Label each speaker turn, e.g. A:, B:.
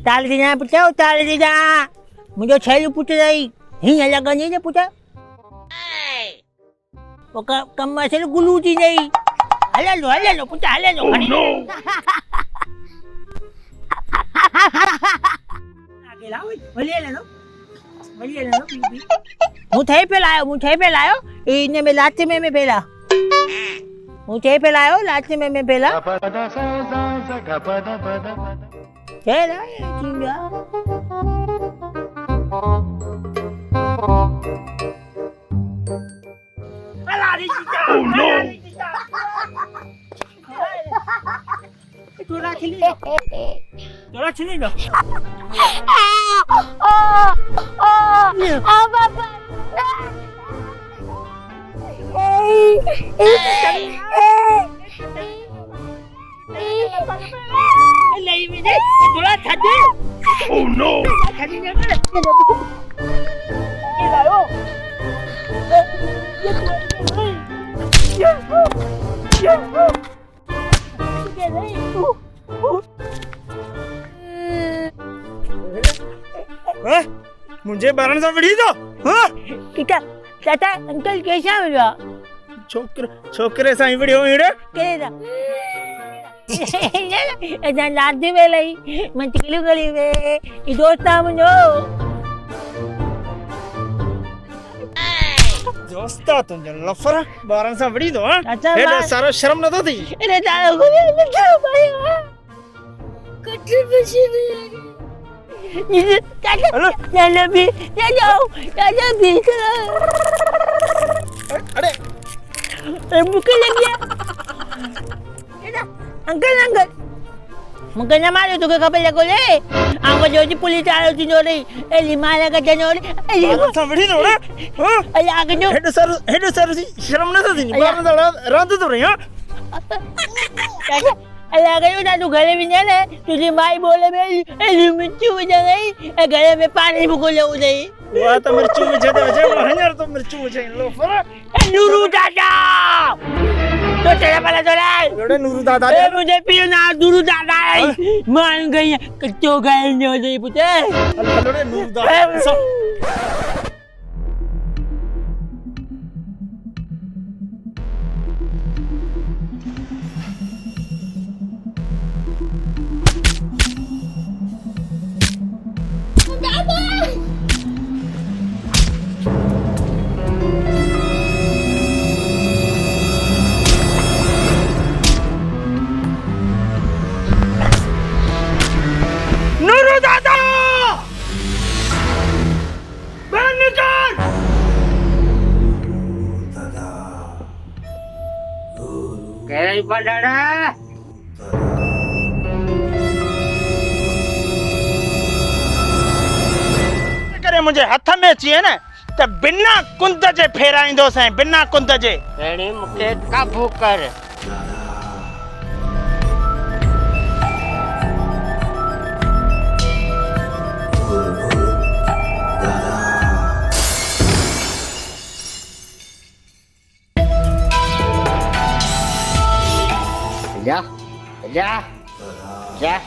A: ताल दीना पुछो ताल दीना मुझे छेलू पूछ रही ही अलग नहीं ने पूछा वो कम से गुलू जी नहीं हले लो पूछा हले लो आगे लाओ भले ले लो बीबी मुझे पे लायो इने में लाते में पेला मुझे पे लायो लाते में पेला चला चिंगा अलारी चिंगा ओह नो तोरा छिली लो
B: बाबा
A: नहीं मुझे थोड़ा छाते ओह नो छाती नहीं कर ये लाओ
C: मुझे बारण सा वड़ी दो हां
A: किता चाचा अंकल कैसा हुआ
C: छोकरे साई वड़ी हो इड़े
A: केदा एदा लादी वेलाई मन तिकलु गली वे ई दोस्ता मुझो
C: दोस्ता तुम लफरा बारण सा वड़ी दो हां
A: अच्छा
C: एडा सारा शर्म न तो थी
A: अरे दादा को क्या भाई कट्टे बचने चाचा भी
C: अरे
A: बुके लग गया अंकल मुकना मारो तो खबर लगो ले आंगो जो पुलिस आ रही जोड़ी ए लिमाला का जनोड़ी
C: समझी दो ना हां
A: अरे आगे जो
C: हेड सर शर्म न तो थी बारण सा रात तो रही हां
A: चाचा अल्लाह गयो ना तू घरे में जाने तुझे माई बोले में एली मिर्ची हो जाए घरे में पानी भूको ले उदई
C: वो तो मिर्ची में छे हजार तो मिर्ची में छे लो फरा
A: नूरू दादा तो तेरा वाला जोड़ा
C: एड़े नूरू दादा
A: ए मुझे पियो ना नूरू दादा मान गई कच्चो गए न दे पुते
C: एड़े नूरू दादा नूरू दादा बाहर निकल
A: केरे पड़ड़ा
C: करे मुझे हथ में चाहिए ना तो बिना कुंद जे फेराइंदो से बिना कुंद जे
A: रेणी मुके काबू कर जा